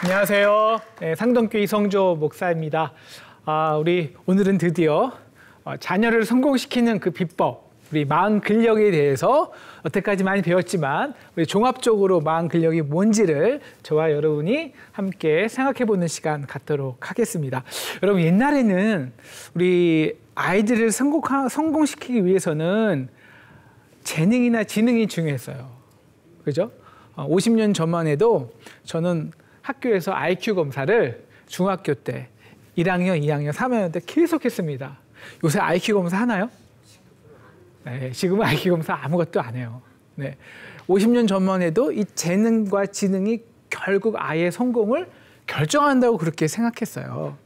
안녕하세요. 네, 상동교회 이성조 목사입니다. 우리 오늘은 드디어 자녀를 성공시키는 그 비법, 우리 마음 근력에 대해서 여태까지 많이 배웠지만 우리 종합적으로 마음 근력이 뭔지를 저와 여러분이 함께 생각해보는 시간 갖도록 하겠습니다. 여러분, 옛날에는 우리 아이들을 성공시키기 위해서는 재능이나 지능이 중요했어요. 그죠? 50년 전만 해도 저는 학교에서 IQ 검사를 중학교 때 1학년, 2학년, 3학년 때 계속 했습니다. 요새 IQ 검사 하나요? 네, 지금은 IQ 검사 아무것도 안 해요. 네, 50년 전만 해도 이 재능과 지능이 결국 아이의 성공을 결정한다고 그렇게 생각했어요.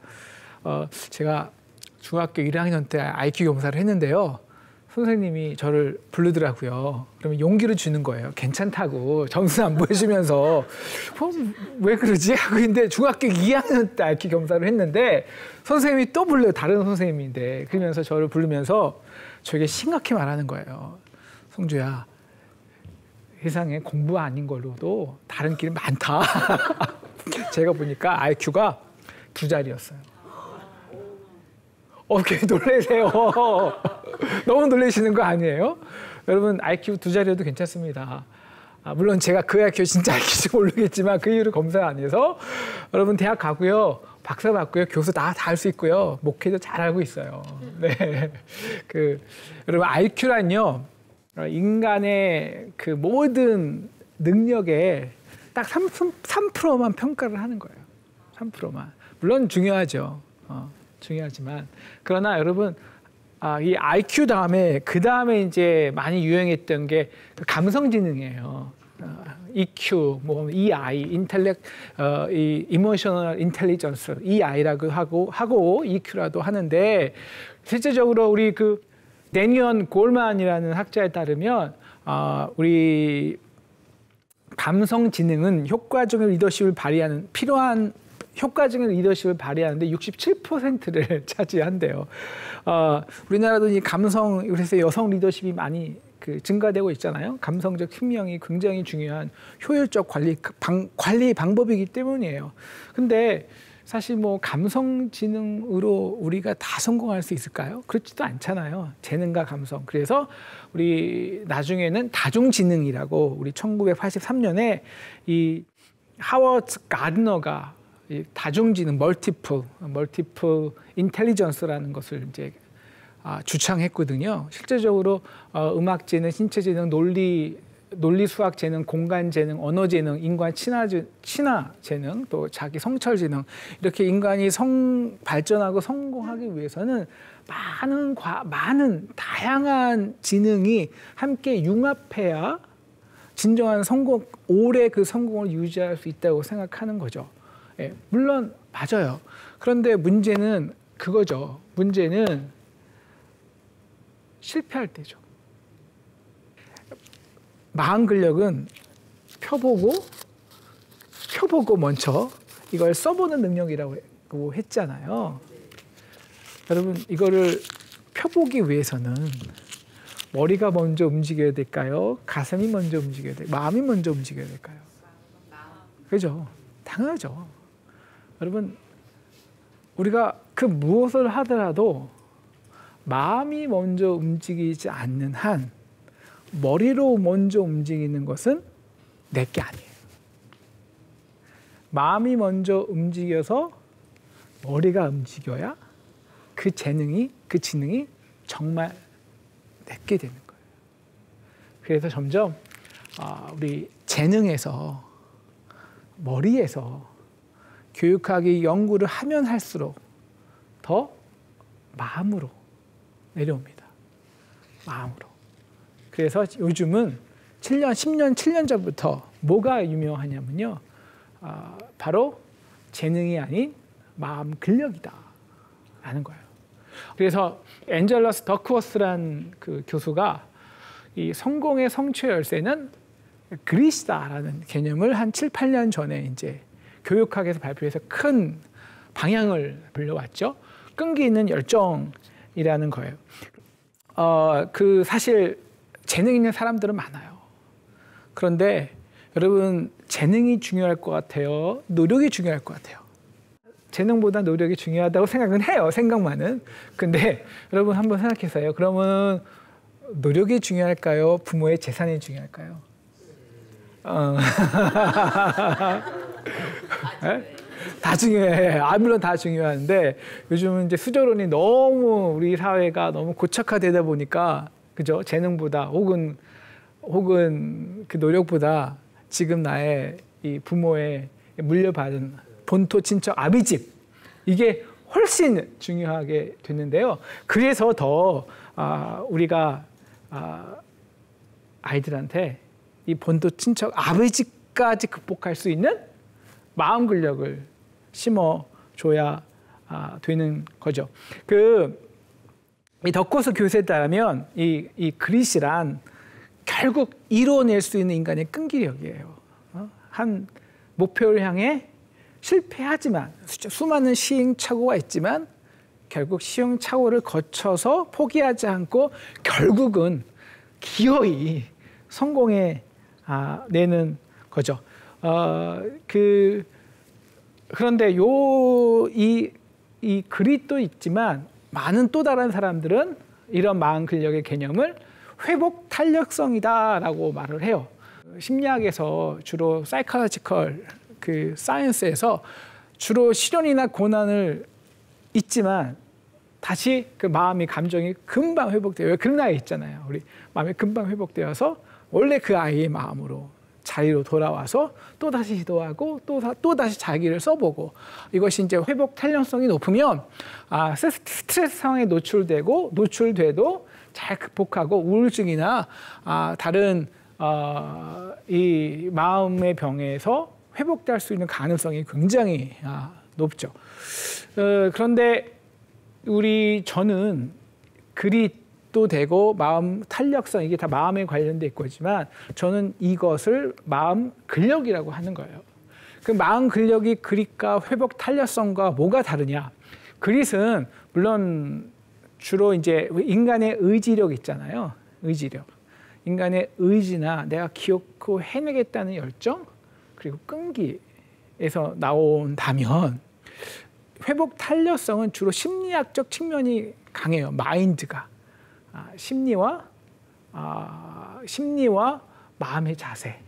제가 중학교 1학년 때 IQ 검사를 했는데요. 선생님이 저를 부르더라고요. 그러면 용기를 주는 거예요. 괜찮다고. 점수 안 보여주면서 왜 그러지? 하고 있는데 중학교 2학년 때 IQ 검사를 했는데 선생님이 또 불러요. 다른 선생님인데. 그러면서 저를 부르면서 저에게 심각히 말하는 거예요. 성주야, 세상에 공부 아닌 걸로도 다른 길이 많다. 제가 보니까 IQ가 2자리였어요. 괜히 놀라세요. 너무 놀라시는 거 아니에요? 여러분, IQ 2자리여도 괜찮습니다. 물론 제가 그 IQ 진짜 IQ인지 모르겠지만 그 이유를 검사 안 해서 여러분 대학 가고요. 박사 받고요. 교수 다 할 수 있고요. 목회도 잘 알고 있어요. 네. 여러분, IQ란요. 인간의 그 모든 능력에 딱 3%만 평가를 하는 거예요. 3%만. 물론 중요하죠. 중요하지만 그러나 여러분, 이 IQ 다음에 그 다음에 이제 많이 유행했던 게 감성지능이에요. EQ, 뭐 EI, 이 Emotional Intelligence, EI라고 하고 EQ라도 하는데 실제적으로 우리 그 데니언 골만이라는 학자에 따르면 우리 감성지능은 효과적인 리더십을 발휘하는 효과적인 리더십을 발휘하는데 67%를 차지한대요. 우리나라도 이 감성, 그래서 여성 리더십이 많이 증가되고 있잖아요. 감성적 hin명이 굉장히 중요한 효율적 관리 방법이기 때문이에요. 근데 사실 뭐 감성지능으로 우리가 다 성공할 수 있을까요? 그렇지도 않잖아요. 재능과 감성. 그래서 우리 나중에는 다중지능이라고 우리 1983년에 이 하워드 가드너가 다중지능, 멀티플 인텔리전스라는 것을 이제 주창했거든요. 실제적으로 음악재능, 신체재능, 논리 수학재능, 공간재능, 언어재능, 인간 친화재능, 또 자기 성찰재능, 이렇게 인간이 발전하고 성공하기 위해서는 많은 다양한 지능이 함께 융합해야 진정한 성공, 오래 그 성공을 유지할 수 있다고 생각하는 거죠. 예, 물론 맞아요. 그런데 문제는 그거죠. 문제는 실패할 때죠. 마음 근력은 펴보고 먼저 이걸 써보는 능력이라고 했잖아요. 여러분, 이거를 펴보기 위해서는 머리가 먼저 움직여야 될까요? 가슴이 먼저 움직여야 될까요? 마음이 먼저 움직여야 될까요? 그죠? 당연하죠. 여러분, 우리가 그 무엇을 하더라도 마음이 먼저 움직이지 않는 한 머리로 먼저 움직이는 것은 내게 아니에요. 마음이 먼저 움직여서 머리가 움직여야 그 지능이 정말 내게 되는 거예요. 그래서 점점 우리 재능에서, 머리에서 교육하기 연구를 하면 할수록 더 마음으로 내려옵니다. 마음으로. 그래서 요즘은 7년 전부터 뭐가 유명하냐면요. 바로 재능이 아닌 마음 근력이다 라는 거예요. 그래서 앤젤러스 더크워스라는 그 교수가 이 성공의 성취 열쇠는 그리스다라는 개념을 한 7, 8년 전에 이제 교육학에서 발표해서 큰 방향을 불려왔죠. 끈기 있는 열정이라는 거예요. 사실 재능 있는 사람들은 많아요. 그런데 여러분, 재능이 중요할 것 같아요? 노력이 중요할 것 같아요? 재능보다 노력이 중요하다고 생각은 해요. 생각만은. 근데 여러분 한번 생각해서요. 그러면 노력이 중요할까요? 부모의 재산이 중요할까요? 다 중요해. 물론 다 중요한데 요즘은 이제 수저론이 너무 우리 사회가 너무 고착화되다 보니까 그죠? 재능보다 혹은 그 노력보다 지금 나의 이 부모의 물려받은 본토 친척 아비집 이게 훨씬 중요하게 됐는데요. 그래서 더 우리가 아이들한테 이 본토 친척 아비집까지 극복할 수 있는 마음 근력을 심어줘야 되는 거죠. 이 덕호스 교수에 따르면 이 그릿이란 결국 이뤄낼 수 있는 인간의 끈기력이에요. 한 목표를 향해 실패하지만 수많은 시행착오가 있지만 결국 시행착오를 거쳐서 포기하지 않고 결국은 기어이 성공해 내는 거죠. 그런데 이 그릿도 있지만 많은 또 다른 사람들은 이런 마음 근력의 개념을 회복 탄력성이다라고 말을 해요. 심리학에서 주로 사이콜로지컬 사이언스에서 주로 시련이나 고난을 있지만 다시 그 마음이 감정이 금방 회복돼요. 왜 그런 아이 있잖아요. 우리 마음이 금방 회복되어서 원래 그 아이의 마음으로 자리로 돌아와서 또 다시 시도하고 또 다시 자기를 써보고 이것이 이제 회복 탄력성이 높으면 스트레스 상황에 노출돼도 잘 극복하고 우울증이나 다른 이 마음의 병에서 회복될 수 있는 가능성이 굉장히 높죠. 그런데 저는 그릿도 되고 마음 탄력성 이게 다 마음에 관련돼 있지만 저는 이것을 마음 근력이라고 하는 거예요. 그 마음 근력이 그릿과 회복 탄력성과 뭐가 다르냐? 그릿은 물론 주로 이제 인간의 의지력 있잖아요. 의지력. 인간의 의지나 내가 기억하고 해내겠다는 열정 그리고 끈기에서 나온다면 회복 탄력성은 주로 심리학적 측면이 강해요. 마인드가 심리와 마음의 자세에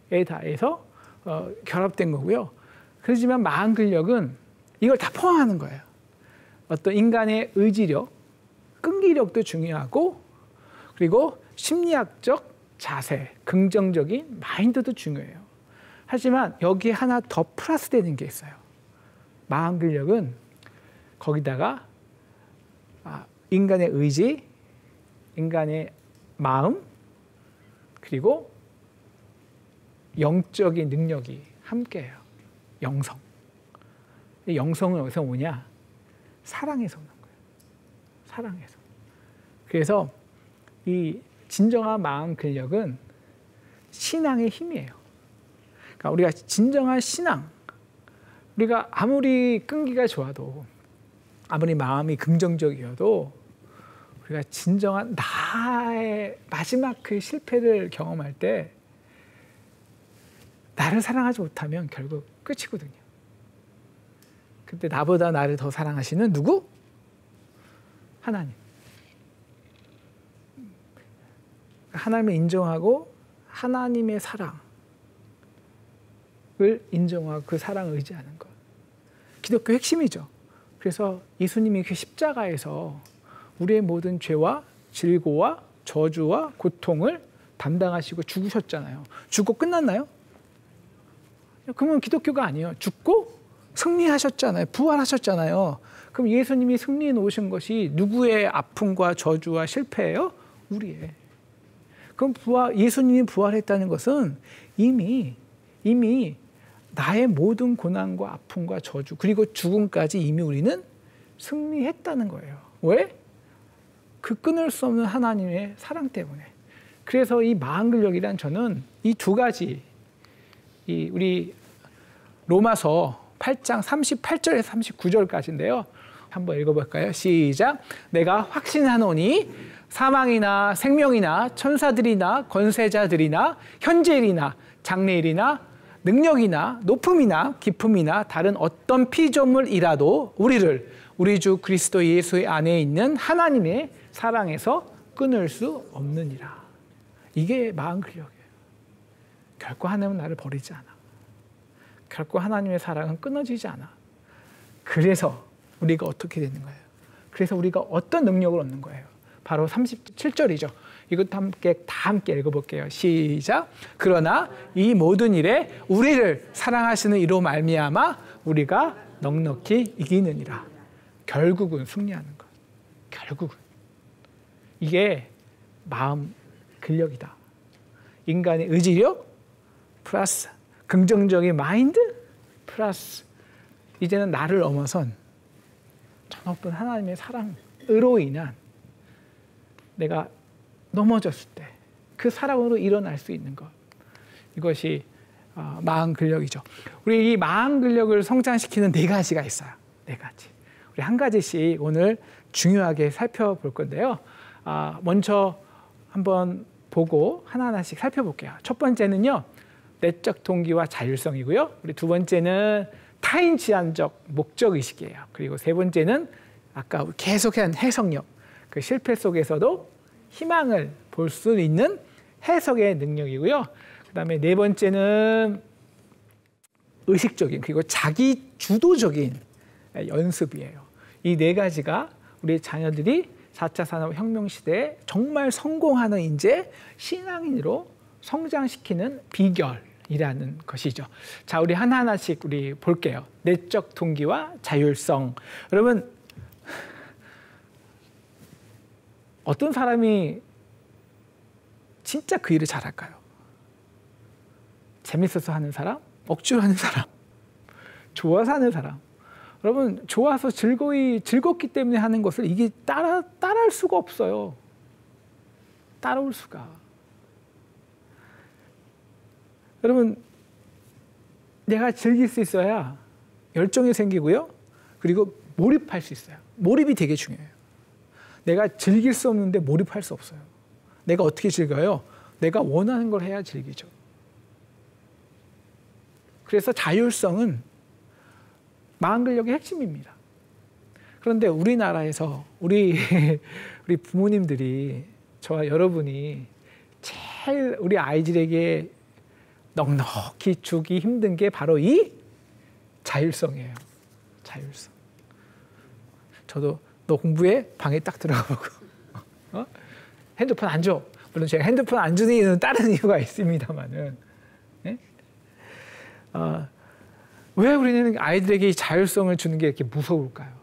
대해서 결합된 거고요. 그렇지만 마음 근력은 이걸 다 포함하는 거예요. 어떤 인간의 의지력, 끈기력도 중요하고 그리고 심리학적 자세, 긍정적인 마인드도 중요해요. 하지만 여기에 하나 더 플러스 되는 게 있어요. 마음 근력은 거기다가 인간의 의지, 인간의 마음, 그리고 영적인 능력이 함께해요. 영성. 이 영성은 어디서 오냐? 사랑에서 오는 거예요. 사랑에서. 그래서 이 진정한 마음 근력은 신앙의 힘이에요. 그러니까 우리가 진정한 신앙, 우리가 아무리 끈기가 좋아도 아무리 마음이 긍정적이어도 우리가 진정한 나의 마지막 그 실패를 경험할 때 나를 사랑하지 못하면 결국 끝이거든요. 근데 나보다 나를 더 사랑하시는 누구? 하나님. 하나님을 인정하고 하나님의 사랑을 인정하고 그 사랑을 의지하는 것. 기독교 핵심이죠. 그래서 예수님이 그 십자가에서 우리의 모든 죄와 질고와 저주와 고통을 담당하시고 죽으셨잖아요. 죽고 끝났나요? 그러면 기독교가 아니에요. 죽고 승리하셨잖아요. 부활하셨잖아요. 그럼 예수님이 승리해 놓으신 것이 누구의 아픔과 저주와 실패예요? 우리의. 그럼 예수님이 부활했다는 것은 이미 나의 모든 고난과 아픔과 저주 그리고 죽음까지 이미 우리는 승리했다는 거예요. 왜? 그 끊을 수 없는 하나님의 사랑 때문에. 그래서 이 마음 근력이란 저는 이 두 가지 우리 로마서 8장 38절에서 39절까지인데요. 한번 읽어볼까요? 시작. 내가 확신하노니 사망이나 생명이나 천사들이나 권세자들이나 현재일이나 장래일이나 능력이나 높음이나 깊음이나 다른 어떤 피조물이라도 우리를 우리 주 그리스도 예수 안에 있는 하나님의 사랑에서 끊을 수 없느니라. 이게 마음 근력이에요. 결코 하나님은 나를 버리지 않아. 결코 하나님의 사랑은 끊어지지 않아. 그래서 우리가 어떻게 되는 거예요? 그래서 우리가 어떤 능력을 얻는 거예요? 바로 37절이죠. 이것도 다 함께 읽어볼게요. 시작. 그러나 이 모든 일에 우리를 사랑하시는 이로 말미암아 우리가 넉넉히 이기느니라. 결국은 승리하는 것. 결국은. 이게 마음 근력이다. 인간의 의지력 플러스 긍정적인 마인드 플러스 이제는 나를 넘어선 저 높은 하나님의 사랑으로 인한 내가 넘어졌을 때 그 사랑으로 일어날 수 있는 것. 이것이 마음 근력이죠. 우리 이 마음 근력을 성장시키는 4가지가 있어요. 4가지. 우리 한 가지씩 오늘 중요하게 살펴볼 건데요. 먼저 한번 보고 하나하나씩 살펴볼게요. 첫 번째는요. 내적 동기와 자율성이고요. 우리 두 번째는 타인 지향적 목적 의식이에요. 그리고 세 번째는 아까 계속한 해석력. 그 실패 속에서도 희망을 볼 수 있는 해석의 능력이고요. 그다음에 네 번째는 의식적인 그리고 자기 주도적인 연습이에요. 이 4가지가 우리 자녀들이 4차 산업혁명 시대에 정말 성공하는 이제 신앙인으로 성장시키는 비결이라는 것이죠. 자, 우리 하나하나씩 우리 볼게요. 내적 동기와 자율성. 여러분, 어떤 사람이 진짜 그 일을 잘할까요? 재밌어서 하는 사람? 억지로 하는 사람? 좋아서 하는 사람? 여러분, 좋아서 즐겁기 때문에 하는 것을 이게 따라할 수가 없어요. 따라올 수가. 여러분, 내가 즐길 수 있어야 열정이 생기고요. 그리고 몰입할 수 있어요. 몰입이 되게 중요해요. 내가 즐길 수 없는데 몰입할 수 없어요. 내가 어떻게 즐겨요? 내가 원하는 걸 해야 즐기죠. 그래서 자율성은 마음 근력의 핵심입니다. 그런데 우리나라에서 우리 부모님들이 저와 여러분이 제일 우리 아이들에게 넉넉히 주기 힘든 게 바로 이 자율성이에요. 자율성. 저도 너 공부해? 방에 딱 들어가 보고 핸드폰 안 줘. 물론 제가 핸드폰 안 주는 이유는 다른 이유가 있습니다만은 네? 왜 우리는 아이들에게 이 자율성을 주는 게 이렇게 무서울까요?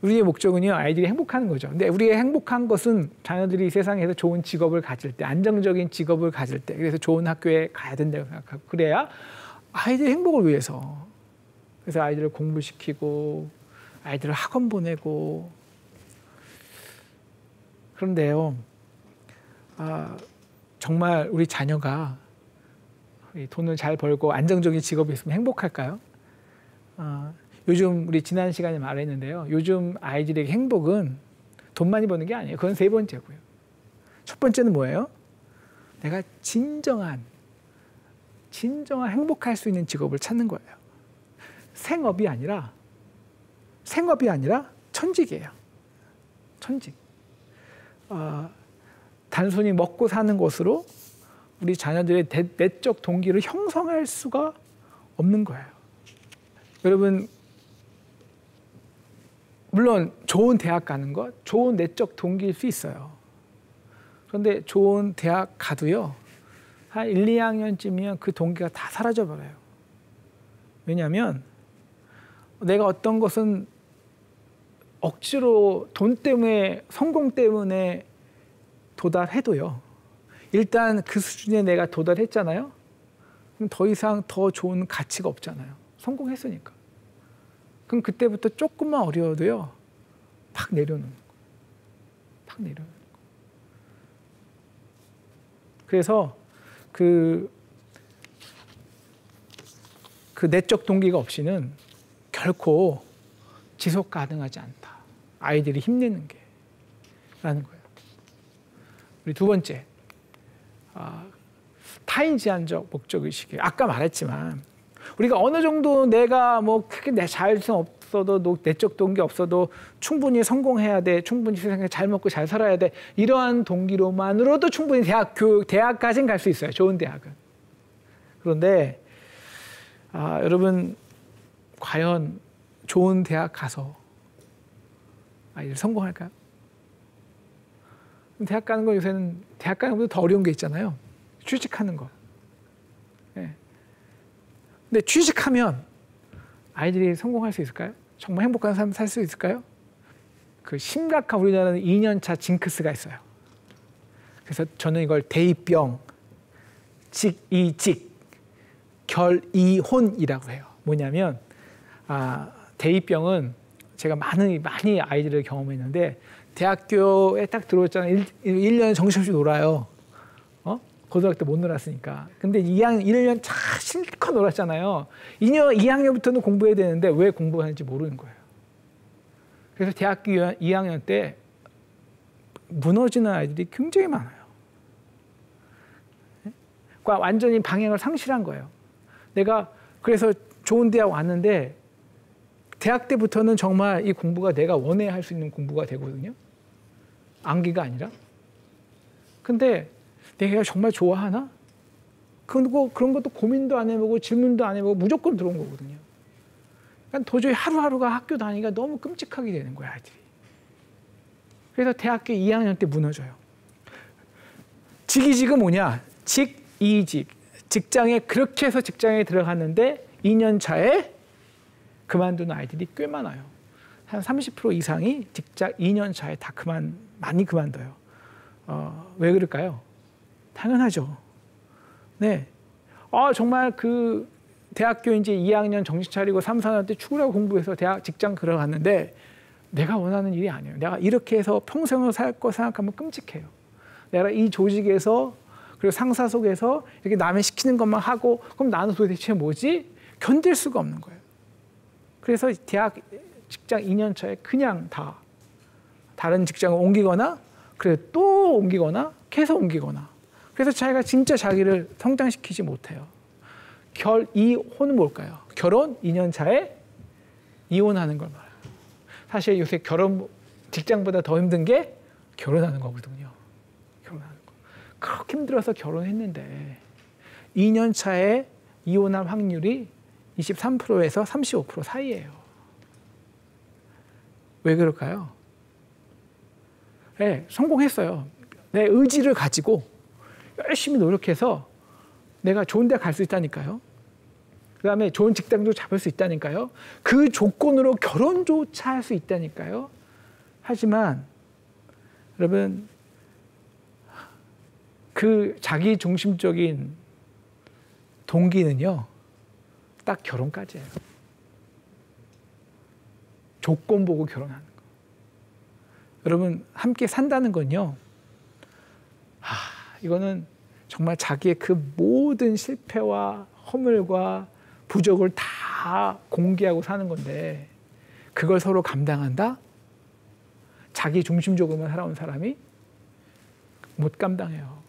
우리의 목적은요, 아이들이 행복하는 거죠. 근데 우리의 행복한 것은 자녀들이 세상에서 좋은 직업을 가질 때, 안정적인 직업을 가질 때, 그래서 좋은 학교에 가야 된다고 생각하고, 그래야 아이들의 행복을 위해서. 그래서 아이들을 공부시키고, 아이들을 학원 보내고. 그런데요, 정말 우리 자녀가 돈을 잘 벌고 안정적인 직업이 있으면 행복할까요? 요즘 우리 지난 시간에 말했는데요. 요즘 아이들에게 행복은 돈 많이 버는 게 아니에요. 그건 3번째고요. 첫 번째는 뭐예요? 내가 진정한 행복할 수 있는 직업을 찾는 거예요. 생업이 아니라 천직이에요. 천직. 단순히 먹고 사는 것으로 우리 자녀들의 내적 동기를 형성할 수가 없는 거예요. 여러분, 물론 좋은 대학 가는 것, 좋은 내적 동기일 수 있어요. 그런데 좋은 대학 가도요, 한 1, 2학년쯤이면 그 동기가 다 사라져버려요. 왜냐하면 내가 어떤 것은 억지로 돈 때문에, 성공 때문에 도달해도요, 일단 그 수준에 내가 도달했잖아요? 그럼 더 이상 더 좋은 가치가 없잖아요. 성공했으니까. 그럼 그때부터 조금만 어려워도요, 팍 내려놓는 거. 팍 내려놓는 거. 그래서 그 내적 동기가 없이는 결코 지속 가능하지 않다. 아이들이 힘내는 게. 라는 거예요. 우리 두 번째. 타인 제한적 목적 의식이 아까 말했지만 우리가 어느 정도 내가 뭐 크게 내 자율성 없어도 내적 동기 없어도 충분히 성공해야 돼, 충분히 세상에 잘 먹고 잘 살아야 돼, 이러한 동기로만으로도 충분히 대학까지는 갈 수 있어요. 좋은 대학은. 그런데 여러분 과연 좋은 대학 가서 아이들 성공할까요? 대학 가는 거 요새는 대학 가는 것보다 더 어려운 게 있잖아요. 취직하는 거. 네. 근데 취직하면 아이들이 성공할 수 있을까요? 정말 행복한 삶을 살 수 있을까요? 그 심각한 우리나라는 2년차 징크스가 있어요. 그래서 저는 이걸 대입병, 직이직, 결이혼이라고 해요. 뭐냐면 대입병은 제가 많이 아이들을 경험했는데 대학교에 딱 들어왔잖아요. 1년 정신없이 놀아요. 고등학교 때 못 놀았으니까. 근데 1년 실컷 놀았잖아요. 2학년부터는 공부해야 되는데 왜 공부하는지 모르는 거예요. 그래서 대학교 2학년 때 무너지는 아이들이 굉장히 많아요. 완전히 방향을 상실한 거예요. 내가 그래서 좋은 대학 왔는데 대학 때부터는 정말 이 공부가 내가 원해야 할 수 있는 공부가 되거든요. 암기가 아니라. 근데 내가 정말 좋아하나? 그런 것도 고민도 안 해보고 질문도 안 해보고 무조건 들어온 거거든요. 그러니까 도저히 하루하루가 학교 다니기가 너무 끔찍하게 되는 거야, 아이들이. 그래서 대학교 2학년 때 무너져요. 직이직은 뭐냐? 직이직. 직장에 그렇게 해서 직장에 들어갔는데 2년 차에 그만두는 아이들이 꽤 많아요. 한 30% 이상이 직장 2년 차에 다 많이 그만둬요. 왜 그럴까요? 당연하죠. 네. 정말 그 대학교 이제 2학년 정신 차리고 3, 4년 때 죽으라고 공부해서 직장 들어갔는데 내가 원하는 일이 아니에요. 내가 이렇게 해서 평생을 살 거 생각하면 끔찍해요. 내가 이 조직에서 그리고 상사 속에서 이렇게 남의 시키는 것만 하고 그럼 나는 도대체 뭐지? 견딜 수가 없는 거예요. 그래서 직장 2년 차에 그냥 다른 직장을 옮기거나 그래 또 옮기거나 계속 옮기거나 그래서 자기가 진짜 자기를 성장시키지 못해요. 결이혼은 뭘까요? 결혼 2년 차에 이혼하는 걸 말해요. 사실 요새 직장보다 더 힘든 게 결혼하는 거거든요. 결혼하는 거. 그렇게 힘들어서 결혼했는데 2년 차에 이혼할 확률이 23%에서 35% 사이예요. 왜 그럴까요? 네, 성공했어요. 내 의지를 가지고 열심히 노력해서 내가 좋은 데 갈 수 있다니까요. 그다음에 좋은 직장도 잡을 수 있다니까요. 그 조건으로 결혼조차 할 수 있다니까요. 하지만 여러분 그 자기 중심적인 동기는요. 딱 결혼까지예요. 조건 보고 결혼하는 거. 여러분 함께 산다는 건요. 이거는 정말 자기의 그 모든 실패와 허물과 부족을 다 공개하고 사는 건데 그걸 서로 감당한다? 자기 중심적으로만 살아온 사람이 못 감당해요.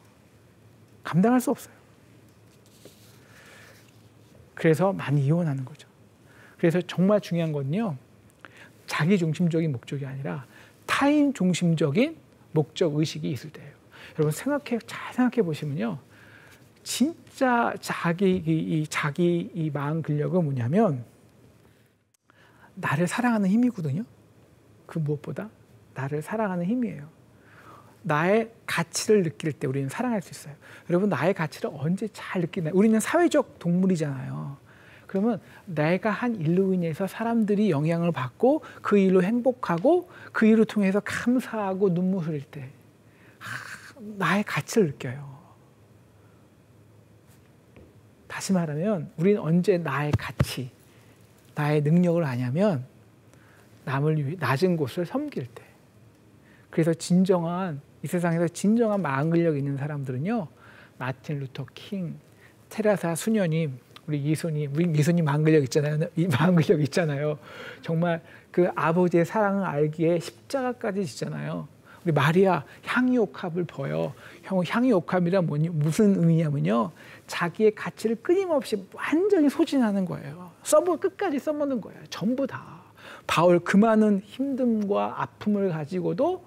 감당할 수 없어요. 그래서 많이 이혼하는 거죠. 그래서 정말 중요한 건요. 자기 중심적인 목적이 아니라 타인 중심적인 목적 의식이 있을 때예요. 여러분 잘 생각해 보시면요. 진짜 자기 이 마음 근력은 뭐냐면 나를 사랑하는 힘이거든요. 그 무엇보다 나를 사랑하는 힘이에요. 나의 가치를 느낄 때 우리는 사랑할 수 있어요. 여러분 나의 가치를 언제 잘 느끼나요? 우리는 사회적 동물이잖아요. 그러면 내가 한 일로 인해서 사람들이 영향을 받고 그 일로 행복하고 그 일을 통해서 감사하고 눈물 흘릴 때 나의 가치를 느껴요. 다시 말하면 우리는 언제 나의 가치, 나의 능력을 아냐면 남을 위해 낮은 곳을 섬길 때. 그래서 이 세상에서 진정한 마음 근력 있는 사람들은요. 마틴 루터 킹, 테레사 수녀님, 우리 미소님 마음 근력 있잖아요. 이 마음 근력 있잖아요. 정말 그 아버지의 사랑을 알기에 십자가까지 지잖아요. 우리 마리아 향유옥합을 보여. 향유옥합이란 무슨 의미냐면요. 자기의 가치를 끊임없이 완전히 소진하는 거예요. 끝까지 써먹는 거예요. 전부 다. 바울 그 많은 힘듦과 아픔을 가지고도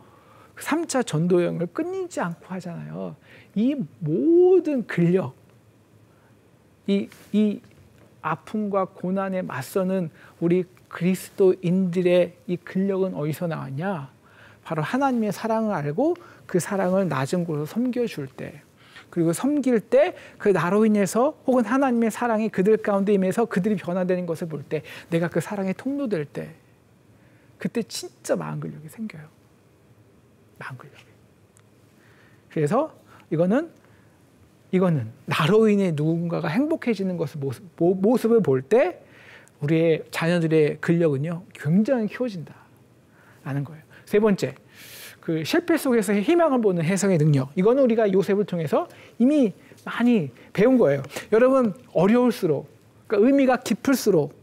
3차 전도 여행을 끊이지 않고 하잖아요. 이 모든 근력, 이 아픔과 고난에 맞서는 우리 그리스도인들의 이 근력은 어디서 나왔냐? 바로 하나님의 사랑을 알고 그 사랑을 낮은 곳에서 섬겨줄 때, 그리고 섬길 때 그 나로 인해서 혹은 하나님의 사랑이 그들 가운데 임해서 그들이 변화되는 것을 볼 때, 내가 그 사랑의 통로될 때, 그때 진짜 마음 근력이 생겨요. 마음 근력이. 그래서 이거는 나로 인해 누군가가 행복해지는 것을 모습을 볼 때 우리의 자녀들의 근력은요 굉장히 키워진다라는 거예요. 세 번째, 그 실패 속에서의 희망을 보는 해석의 능력. 이거는 우리가 요셉을 통해서 이미 많이 배운 거예요. 여러분, 어려울수록, 그러니까 의미가 깊을수록,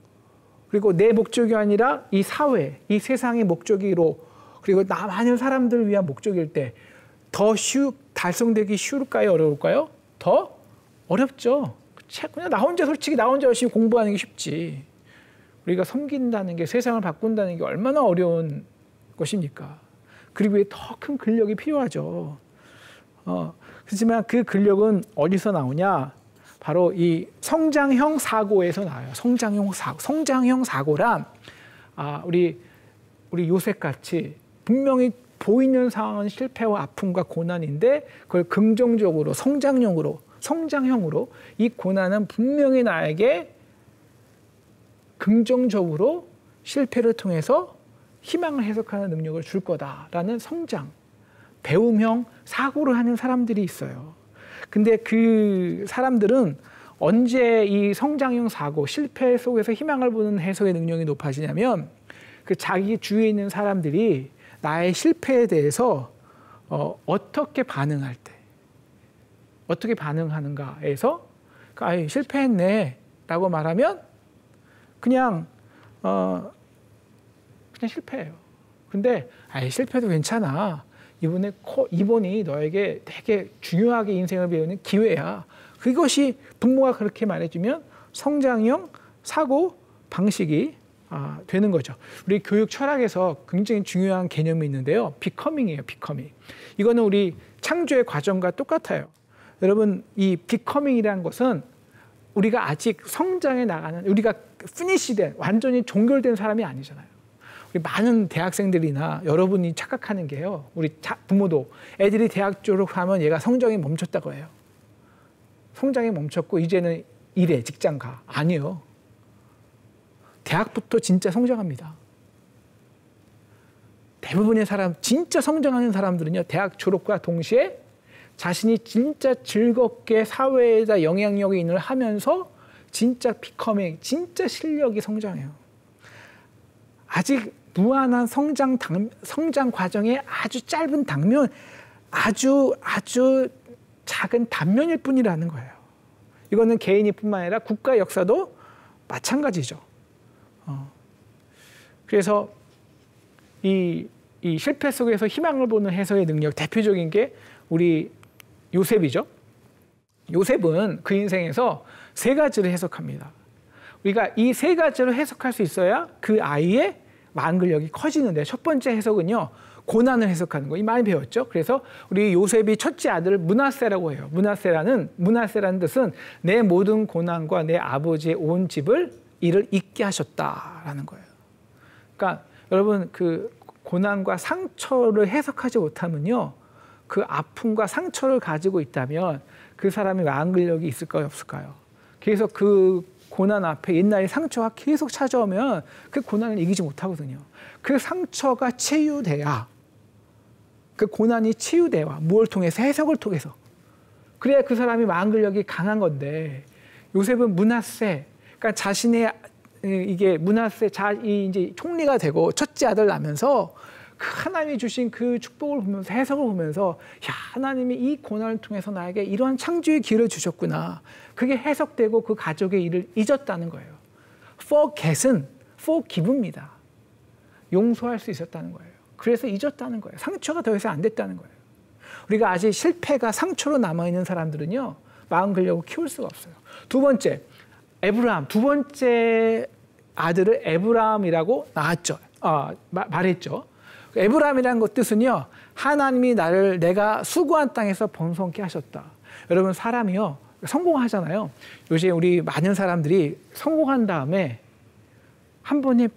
그리고 내 목적이 아니라 이 사회, 이 세상의 목적이로, 그리고 많은 사람들을 위한 목적일 때 더 달성되기 쉬울까요? 어려울까요? 더 어렵죠. 그냥 나 혼자 열심히 공부하는 게 쉽지. 우리가 섬긴다는 게, 세상을 바꾼다는 게 얼마나 어려운 것입니까? 그리고 더 큰 근력이 필요하죠. 그렇지만 그 근력은 어디서 나오냐? 바로 이 성장형 사고에서 나와요. 성장형 사고란 우리 요셉같이 분명히 보이는 상황은 실패와 아픔과 고난인데 그걸 긍정적으로 성장형으로 이 고난은 분명히 나에게 긍정적으로 실패를 통해서 희망을 해석하는 능력을 줄 거다라는 배움형 사고를 하는 사람들이 있어요. 근데 그 사람들은 언제 이 성장형 사고, 실패 속에서 희망을 보는 해석의 능력이 높아지냐면 그 자기 주위에 있는 사람들이 나의 실패에 대해서 어떻게 반응할 때, 어떻게 반응하는가에서 실패했네 라고 말하면 그냥 실패해요. 근데 실패도 괜찮아. 이번이 너에게 되게 중요하게 인생을 배우는 기회야. 그것이 부모가 그렇게 말해주면 성장형 사고 방식이 되는 거죠. 우리 교육 철학에서 굉장히 중요한 개념이 있는데요. 비커밍이에요. 비커밍. 이거는 우리 창조의 과정과 똑같아요. 여러분, 이 비커밍이라는 것은 우리가 아직 성장해 나가는, 우리가 피니시된, 완전히 종결된 사람이 아니잖아요. 우리 많은 대학생들이나 여러분이 착각하는 게요. 우리 부모도 애들이 대학 졸업하면 얘가 성장이 멈췄다고 해요. 성장이 멈췄고 이제는 일해, 직장 가. 아니요. 대학부터 진짜 성장합니다. 대부분의 진짜 성장하는 사람들은요, 대학 졸업과 동시에 자신이 진짜 즐겁게 사회에다 영향력이 있는 걸 하면서 진짜 비커밍, 진짜 실력이 성장해요. 아직 무한한 성장 과정의 아주 짧은 단면, 아주 작은 단면일 뿐이라는 거예요. 이거는 개인이 뿐만 아니라 국가 역사도 마찬가지죠. 그래서 이 실패 속에서 희망을 보는 해석의 능력, 대표적인 게 우리 요셉이죠. 요셉은 그 인생에서 세 가지를 해석합니다. 우리가 이 세 가지를 해석할 수 있어야 그 아이의 마음 근력이 커지는데, 첫 번째 해석은요, 고난을 해석하는 거. 많이 배웠죠. 그래서 우리 요셉이 첫째 아들을 므낫세라고 해요. 므낫세라는 뜻은 내 모든 고난과 내 아버지의 온 집을 이를 잊게 하셨다라는 거예요. 그러니까 여러분, 그 고난과 상처를 해석하지 못하면요, 그 아픔과 상처를 가지고 있다면 그 사람의 마음 근력이 있을까요, 없을까요? 그래서 그 고난 앞에 옛날의 상처가 계속 찾아오면 그 고난을 이기지 못하거든요. 그 상처가 치유돼야, 그 고난이 치유돼야, 무엇을 통해서? 해석을 통해서. 그래야 그 사람이 마음 근력이 강한 건데, 요셉은 므낫세, 그러니까 자신의 이게 므낫세 이제 총리가 되고 첫째 아들 낳으면서 하나님이 주신 그 축복을 보면서, 해석을 보면서, 야, 하나님이 이 고난을 통해서 나에게 이러한 창조의 기회를 주셨구나. 그게 해석되고 그 가족의 일을 잊었다는 거예요. forget은 forgive입니다. 용서할 수 있었다는 거예요. 그래서 잊었다는 거예요. 상처가 더 이상 안 됐다는 거예요. 우리가 아직 실패가 상처로 남아있는 사람들은요, 마음 근력을 키울 수가 없어요. 두 번째, 에브라함. 두 번째 아들을 에브라함이라고 낳았죠. 말했죠. 에브라함이라는 것 뜻은요, 하나님이 나를 내가 수고한 땅에서 번성케 하셨다. 여러분, 사람이요, 성공하잖아요. 요즘 우리 많은 사람들이 성공한 다음에 한 번에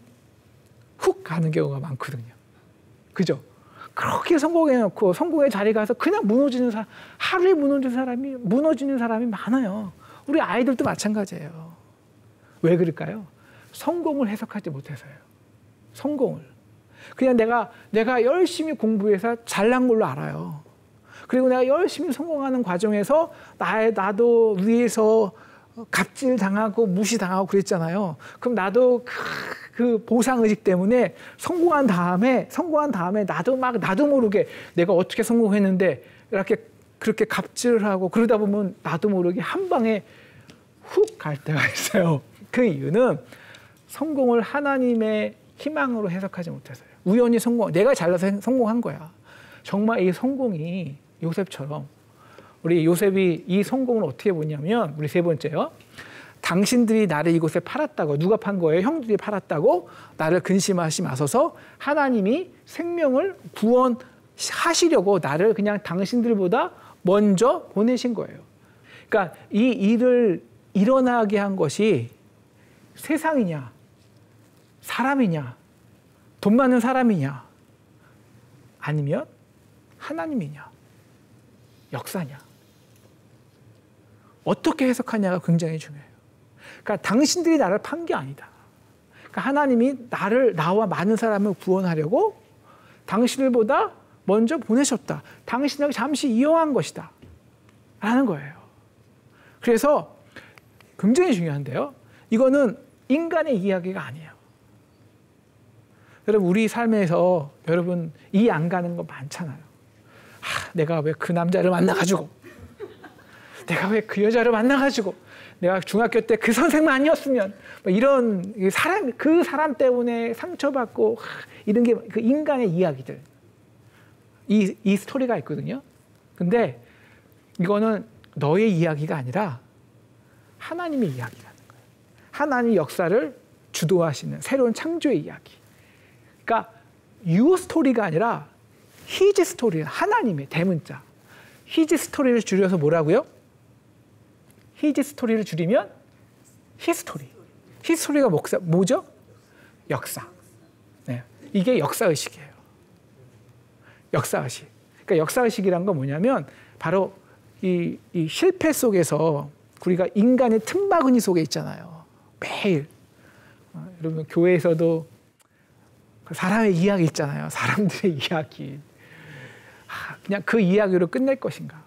훅 가는 경우가 많거든요. 그죠? 그렇게 성공해놓고 성공의 자리에 가서 그냥 무너지는 사람, 하루에 무너지는 사람이 많아요. 우리 아이들도 마찬가지예요. 왜 그럴까요? 성공을 해석하지 못해서요. 성공을. 그냥 내가 열심히 공부해서 잘난 걸로 알아요. 그리고 내가 열심히 성공하는 과정에서 나도 위에서 갑질당하고 무시당하고 그랬잖아요. 그럼 나도 그 보상의식 때문에 성공한 다음에 나도 모르게 내가 어떻게 성공했는데 그렇게 갑질을 하고 그러다 보면 나도 모르게 한 방에 훅 갈 때가 있어요. 그 이유는 성공을 하나님의 희망으로 해석하지 못해서요. 우연히 내가 잘나서 성공한 거야. 정말 이 성공이 요셉처럼, 우리 요셉이 이 성공을 어떻게 보냐면, 우리 세 번째요. 당신들이 나를 이곳에 팔았다고, 누가 판 거예요? 형들이 팔았다고 나를 근심하시 마소서. 하나님이 생명을 구원하시려고 나를 그냥 당신들보다 먼저 보내신 거예요. 그러니까 이 일을 일어나게 한 것이 세상이냐, 사람이냐, 돈 많은 사람이냐, 아니면 하나님이냐, 역사냐. 어떻게 해석하냐가 굉장히 중요해요. 그러니까 당신들이 나를 판 게 아니다. 그러니까 하나님이 나와 많은 사람을 구원하려고 당신들보다 먼저 보내셨다. 당신을 잠시 이용한 것이다. 라는 거예요. 그래서 굉장히 중요한데요. 이거는 인간의 이야기가 아니에요. 여러분, 우리 삶에서 여러분 이해 안 가는 거 많잖아요. 내가 왜 그 남자를 만나가지고, 내가 왜 그 여자를 만나가지고, 내가 중학교 때 그 선생만 아니었으면, 뭐 이런 그 사람 때문에 상처받고, 이런 게 그 인간의 이야기들. 이 스토리가 있거든요. 근데 이거는 너의 이야기가 아니라 하나님의 이야기라는 거예요. 하나님 역사를 주도하시는 새로운 창조의 이야기. 그러니까 your 스토리가 아니라 his 스토리, 하나님의 대문자. his 스토리를 줄여서 뭐라고요? his 스토리를 줄이면 his 스토리. his 스토리가 뭐죠? 역사. 네. 이게 역사의식이에요. 역사의식. 그러니까 역사의식이란 건 뭐냐면 바로 이 실패 속에서 우리가 인간의 틈바구니 속에 있잖아요. 매일. 여러분, 교회에서도 사람의 이야기 있잖아요. 사람들의 이야기. 그냥 그 이야기로 끝낼 것인가?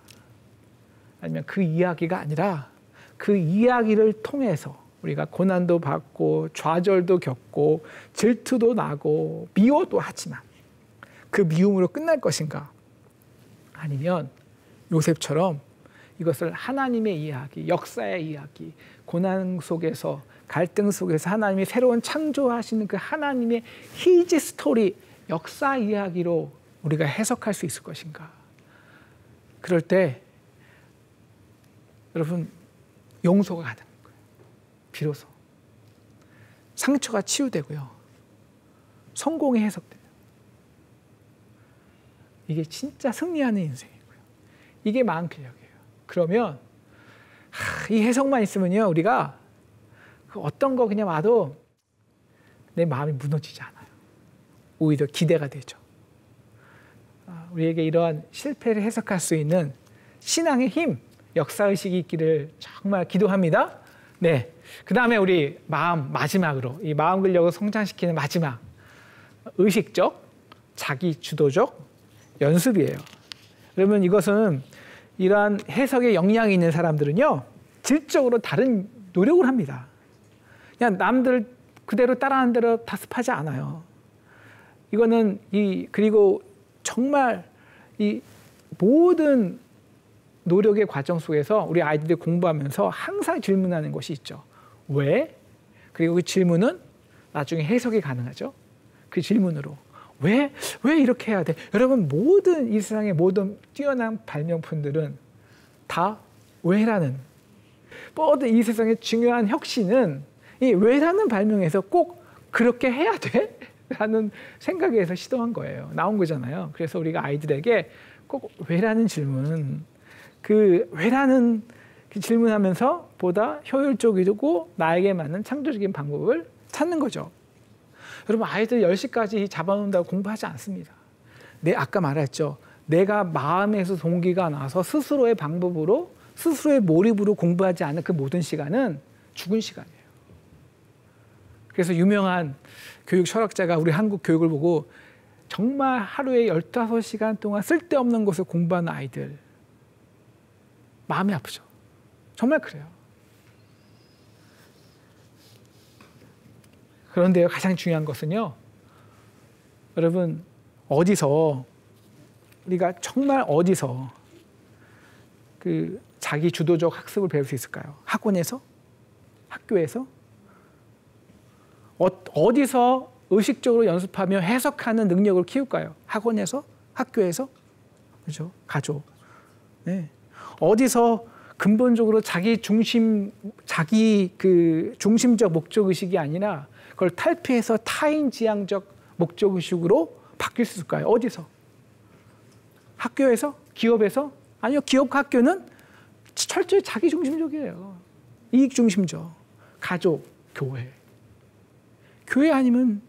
아니면 그 이야기가 아니라 그 이야기를 통해서 우리가 고난도 받고 좌절도 겪고 질투도 나고 미워도 하지만 그 미움으로 끝날 것인가? 아니면 요셉처럼 이것을 하나님의 이야기, 역사의 이야기, 고난 속에서 갈등 속에서 하나님이 새로운 창조하시는 그 하나님의 히즈 스토리, 역사 이야기로 우리가 해석할 수 있을 것인가? 그럴 때 여러분 용서가 가능한 거예요. 비로소 상처가 치유되고요. 성공이 해석돼요. 이게 진짜 승리하는 인생이고요. 이게 마음 근력이에요. 그러면 이 해석만 있으면요, 우리가 어떤 거 그냥 와도 내 마음이 무너지지 않아요. 오히려 기대가 되죠. 우리에게 이러한 실패를 해석할 수 있는 신앙의 힘, 역사의식이 있기를 정말 기도합니다. 네. 그 다음에 우리 마지막으로 이 마음 근력을 성장시키는 마지막 의식적, 자기 주도적 연습이에요. 그러면 이것은 이러한 해석에 역량이 있는 사람들은요, 질적으로 다른 노력을 합니다. 그냥 남들 그대로 따라하는 대로 다습하지 않아요. 이거는 그리고 정말 이 모든 노력의 과정 속에서 우리 아이들이 공부하면서 항상 질문하는 것이 있죠. 왜? 그리고 그 질문은 나중에 해석이 가능하죠. 그 질문으로 왜 이렇게 해야 돼? 여러분, 모든 이 세상의 모든 뛰어난 발명품들은 다 왜라는, 모든 이 세상의 중요한 혁신은 이 왜라는 발명에서 꼭 그렇게 해야 돼? 라는 생각에서 시도한 거예요. 나온 거잖아요. 그래서 우리가 아이들에게 꼭 왜라는 질문, 그 왜라는 그 질문하면서 보다 효율적이고 나에게 맞는 창조적인 방법을 찾는 거죠. 여러분, 아이들 10시까지 잡아놓는다고 공부하지 않습니다. 아까 말했죠. 내가 마음에서 동기가 나서 스스로의 방법으로, 스스로의 몰입으로 공부하지 않는 그 모든 시간은 죽은 시간이에요. 그래서 유명한 교육 철학자가 우리 한국 교육을 보고 정말 하루에 15시간 동안 쓸데없는 것을 공부하는 아이들, 마음이 아프죠. 정말 그래요. 그런데 가장 중요한 것은요, 여러분, 우리가 정말 어디서 그 자기 주도적 학습을 배울 수 있을까요? 학원에서? 학교에서? 어디서 의식적으로 연습하며 해석하는 능력을 키울까요? 학원에서? 학교에서? 그렇죠? 가족. 네. 어디서 근본적으로 자기 그 중심적 목적 의식이 아니라 그걸 탈피해서 타인 지향적 목적 의식으로 바뀔 수 있을까요? 어디서? 학교에서? 기업에서? 아니요, 기업과 학교는 철저히 자기 중심적이에요. 이익 중심적. 가족, 교회. 교회 아니면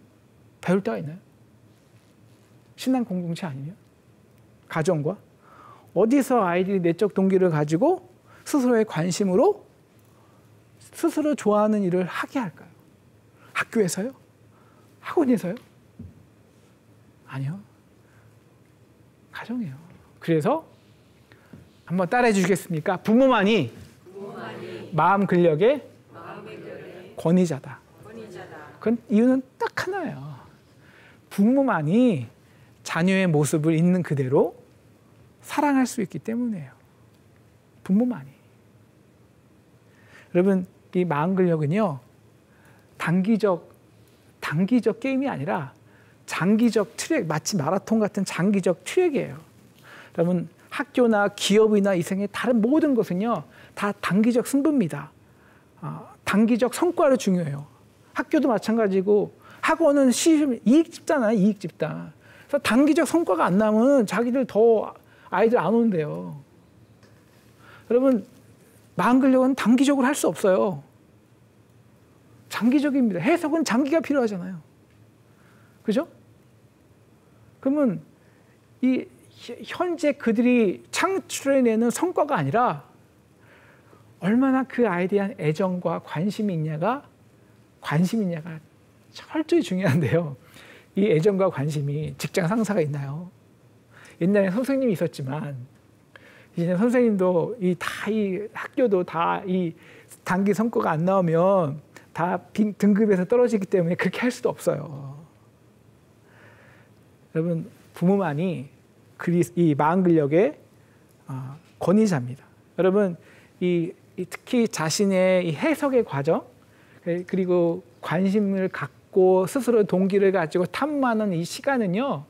배울 데가 있나요? 신앙 공동체 아니면? 가정과? 어디서 아이들이 내적 동기를 가지고 스스로의 관심으로 스스로 좋아하는 일을 하게 할까요? 학교에서요? 학원에서요? 아니요. 가정이에요. 그래서 한번 따라해 주시겠습니까? 부모만이 마음 근력의 권위자다. 그건 이유는 딱 하나예요. 부모만이 자녀의 모습을 있는 그대로 사랑할 수 있기 때문이에요. 부모만이. 여러분, 이 마음 근력은요, 단기적 게임이 아니라 장기적 트랙, 마치 마라톤 같은 장기적 트랙이에요. 여러분, 학교나 기업이나 이 세상의 다른 모든 것은요, 다 단기적 승부입니다. 단기적 성과를 중요해요. 학교도 마찬가지고, 학원은 이익 집단이에요, 이익 집단. 그래서 단기적 성과가 안 나면 자기들 더 아이들 안 온대요. 여러분, 마음 근력은 단기적으로 할 수 없어요. 장기적입니다. 해석은 장기가 필요하잖아요. 그죠? 그러면 이 현재 그들이 창출해내는 성과가 아니라 얼마나 그 아이에 대한 애정과 관심이 있냐가 철저히 중요한데요. 이 애정과 관심이 직장 상사가 있나요? 옛날에 선생님이 있었지만 이제 선생님도 이 학교도 다 이 단기 성과가 안 나오면 다 등급에서 떨어지기 때문에 그렇게 할 수도 없어요. 여러분, 부모만이 이 마음 근력의 권위자입니다. 여러분, 특히 자신의 이 해석의 과정, 그리고 관심을 갖고 스스로 동기를 가지고 탐구하는 이 시간은요,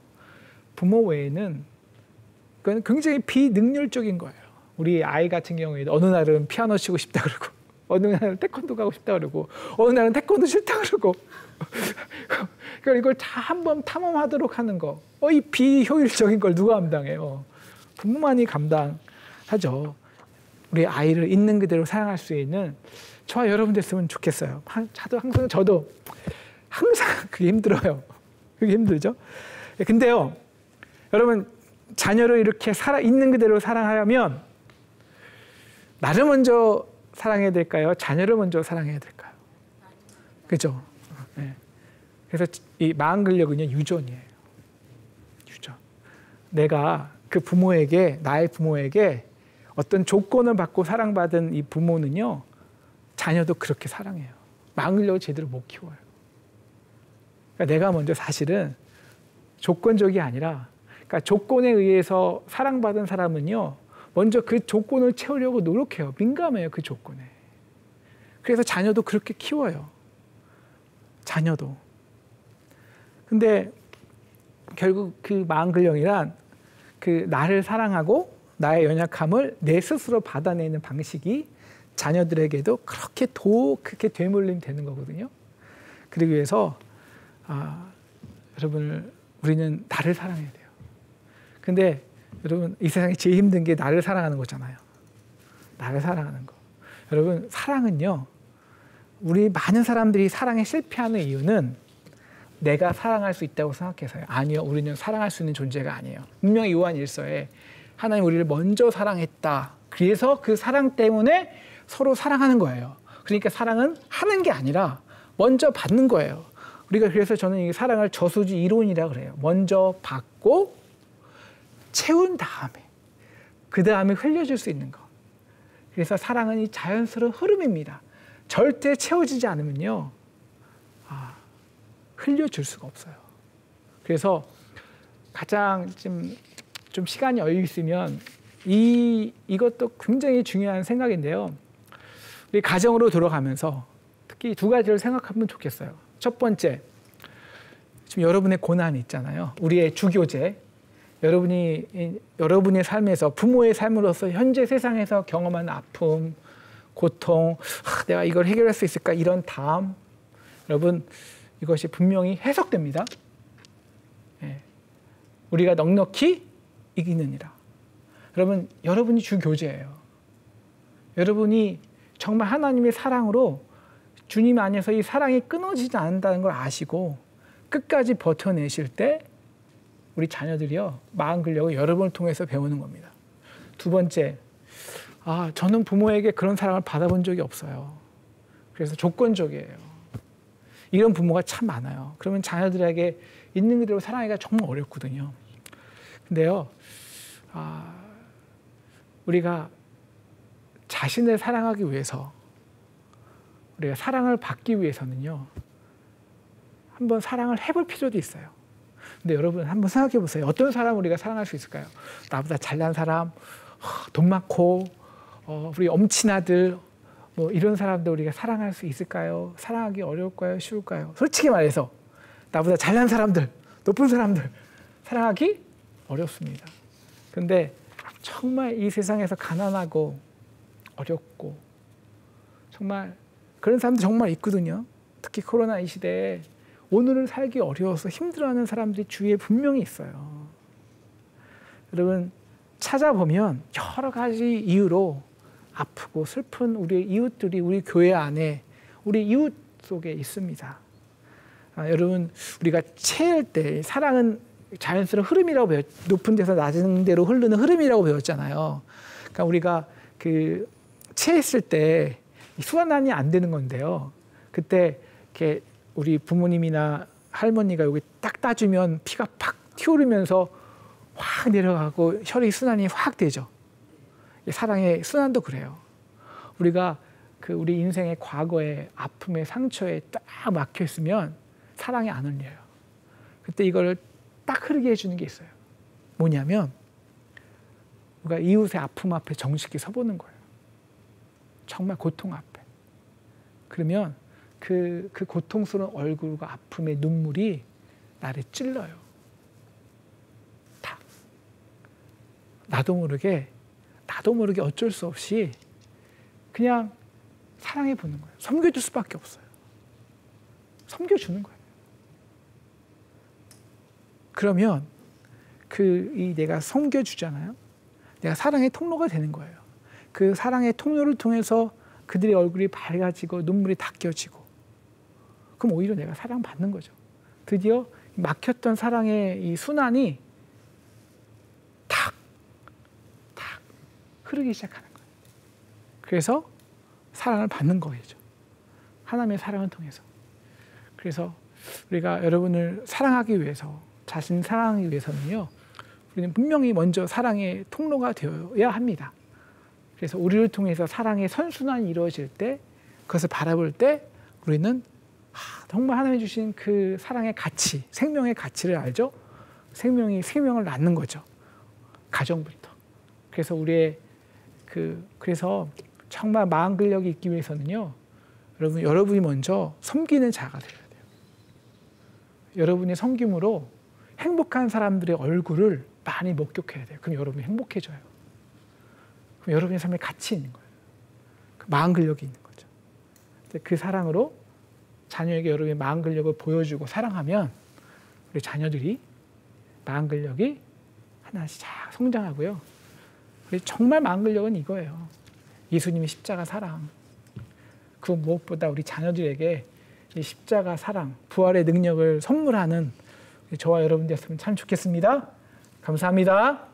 부모 외에는 그건 굉장히 비능률적인 거예요. 우리 아이 같은 경우에도 어느 날은 피아노 치고 싶다 그러고, 어느 날은 태권도 가고 싶다 그러고, 어느 날은 태권도 싫다 그러고. 그러니까 이걸 다 한번 탐험하도록 하는 거. 이 비효율적인 걸 누가 감당해요? 부모만이 감당하죠. 우리 아이를 있는 그대로 사랑할 수 있는 저와 여러분 됐으면 좋겠어요. 저도 항상 그게 힘들어요. 그게 힘들죠. 근데요, 여러분, 자녀를 이렇게 있는 그대로 사랑하려면 나를 먼저 사랑해야 될까요? 자녀를 먼저 사랑해야 될까요? 그죠? 네. 그래서 이 마음 근력은요, 유전이에요. 유전. 내가 그 나의 부모에게 어떤 조건을 받고 사랑받은 이 부모는요, 자녀도 그렇게 사랑해요. 마음 근력을 제대로 못 키워요. 그러니까 내가 먼저 사실은 조건적이 아니라, 그러니까 조건에 의해서 사랑받은 사람은요, 먼저 그 조건을 채우려고 노력해요. 민감해요, 그 조건에. 그래서 자녀도 그렇게 키워요. 자녀도. 근데 결국 그 마음 근력이란 그 나를 사랑하고 나의 연약함을 내 스스로 받아내는 방식이 자녀들에게도 그렇게 되물림 되는 거거든요. 그러기 위해서 여러분 우리는 나를 사랑해야 돼요. 근데 여러분 이 세상에 제일 힘든 게 나를 사랑하는 거잖아요. 나를 사랑하는 거. 여러분 사랑은요. 우리 많은 사람들이 사랑에 실패하는 이유는 내가 사랑할 수 있다고 생각해서요. 아니요. 우리는 사랑할 수 있는 존재가 아니에요. 분명히 요한 1서에 하나님 우리를 먼저 사랑했다. 그래서 그 사랑 때문에 서로 사랑하는 거예요. 그러니까 사랑은 하는 게 아니라 먼저 받는 거예요. 우리가 그래서 저는 이 사랑을 저수지 이론이라 그래요. 먼저 받고 채운 다음에 그 다음에 흘려줄 수 있는 거. 그래서 사랑은 이 자연스러운 흐름입니다. 절대 채워지지 않으면요. 흘려줄 수가 없어요. 그래서 가장 좀 시간이 여유 있으면 이것도 굉장히 중요한 생각인데요. 우리 가정으로 돌아가면서 특히 두 가지를 생각하면 좋겠어요. 첫 번째, 지금 여러분의 고난이 있잖아요. 우리의 주교제. 여러분의 삶에서 부모의 삶으로서 현재 세상에서 경험하는 아픔, 고통, 내가 이걸 해결할 수 있을까? 이런 담. 여러분 이것이 분명히 해석됩니다. 우리가 넉넉히 이기느니라. 여러분, 여러분이 주교제예요. 여러분이 정말 하나님의 사랑으로 주님 안에서 이 사랑이 끊어지지 않는다는 걸 아시고 끝까지 버텨내실 때 우리 자녀들이요. 마음 근력을 여러분을 통해서 배우는 겁니다. 두 번째, 저는 부모에게 그런 사랑을 받아본 적이 없어요. 그래서 조건적이에요. 이런 부모가 참 많아요. 그러면 자녀들에게 있는 그대로 사랑하기가 정말 어렵거든요. 근데요, 우리가 자신을 사랑하기 위해서, 우리가 사랑을 받기 위해서는요, 한번 사랑을 해볼 필요도 있어요. 근데 여러분 한번 생각해 보세요. 어떤 사람을 우리가 사랑할 수 있을까요? 나보다 잘난 사람, 돈 많고, 우리 엄친 아들, 뭐 이런 사람들 우리가 사랑할 수 있을까요? 사랑하기 어려울까요? 쉬울까요? 솔직히 말해서 나보다 잘난 사람들, 높은 사람들 사랑하기 어렵습니다. 근데 정말 이 세상에서 가난하고 어렵고 정말 그런 사람들 정말 있거든요. 특히 코로나 이 시대에 오늘을 살기 어려워서 힘들어하는 사람들이 주위에 분명히 있어요. 여러분 찾아보면 여러 가지 이유로 아프고 슬픈 우리 이웃들이 우리 교회 안에 우리 이웃 속에 있습니다. 여러분 우리가 체할 때 사랑은 자연스러운 흐름이라고 높은 데서 낮은 데로 흐르는 흐름이라고 배웠잖아요. 그러니까 우리가 그 체했을 때 순환이 안 되는 건데요. 그때 이렇게 우리 부모님이나 할머니가 여기 딱 따주면 피가 팍 튀어오르면서 확 내려가고 혈액 순환이 확 되죠. 사랑의 순환도 그래요. 우리가 우리 인생의 과거에 아픔에 상처에 딱 막혀 있으면 사랑이 안 흘려요. 그때 이걸 딱 흐르게 해주는 게 있어요. 뭐냐면 우리가 이웃의 아픔 앞에 정직히 서보는 거예요. 정말 고통 앞에. 그러면 그 고통스러운 얼굴과 아픔의 눈물이 나를 찔러요. 다. 나도 모르게 어쩔 수 없이 그냥 사랑해 보는 거예요. 섬겨줄 수밖에 없어요. 섬겨주는 거예요. 그러면 내가 섬겨주잖아요. 내가 사랑의 통로가 되는 거예요. 그 사랑의 통로를 통해서 그들의 얼굴이 밝아지고 눈물이 닦여지고 그럼 오히려 내가 사랑받는 거죠. 드디어 막혔던 사랑의 이 순환이 탁 흐르기 시작하는 거예요. 그래서 사랑을 받는 거죠. 하나님의 사랑을 통해서. 그래서 우리가 여러분을 사랑하기 위해서 자신을 사랑하기 위해서는요. 우리는 분명히 먼저 사랑의 통로가 되어야 합니다. 그래서 우리를 통해서 사랑의 선순환이 이루어질 때 그것을 바라볼 때 우리는 정말 하나님이 주신 그 사랑의 가치, 생명의 가치를 알죠? 생명을 낳는 거죠. 가정부터. 그래서 그래서 정말 마음 근력이 있기 위해서는요. 여러분이 먼저 섬기는 자가 되어야 돼요. 여러분의 섬김으로 행복한 사람들의 얼굴을 많이 목격해야 돼요. 그럼 여러분이 행복해져요. 그럼 여러분의 삶에 가치 있는 거예요. 그 마음 근력이 있는 거죠. 그 사랑으로 자녀에게 여러분의 마음 근력을 보여주고 사랑하면 우리 자녀들이 마음 근력이 하나씩 쫙 성장하고요. 정말 마음 근력은 이거예요. 예수님의 십자가 사랑. 그 무엇보다 우리 자녀들에게 이 십자가 사랑, 부활의 능력을 선물하는 저와 여러분 되었으면 참 좋겠습니다. 감사합니다.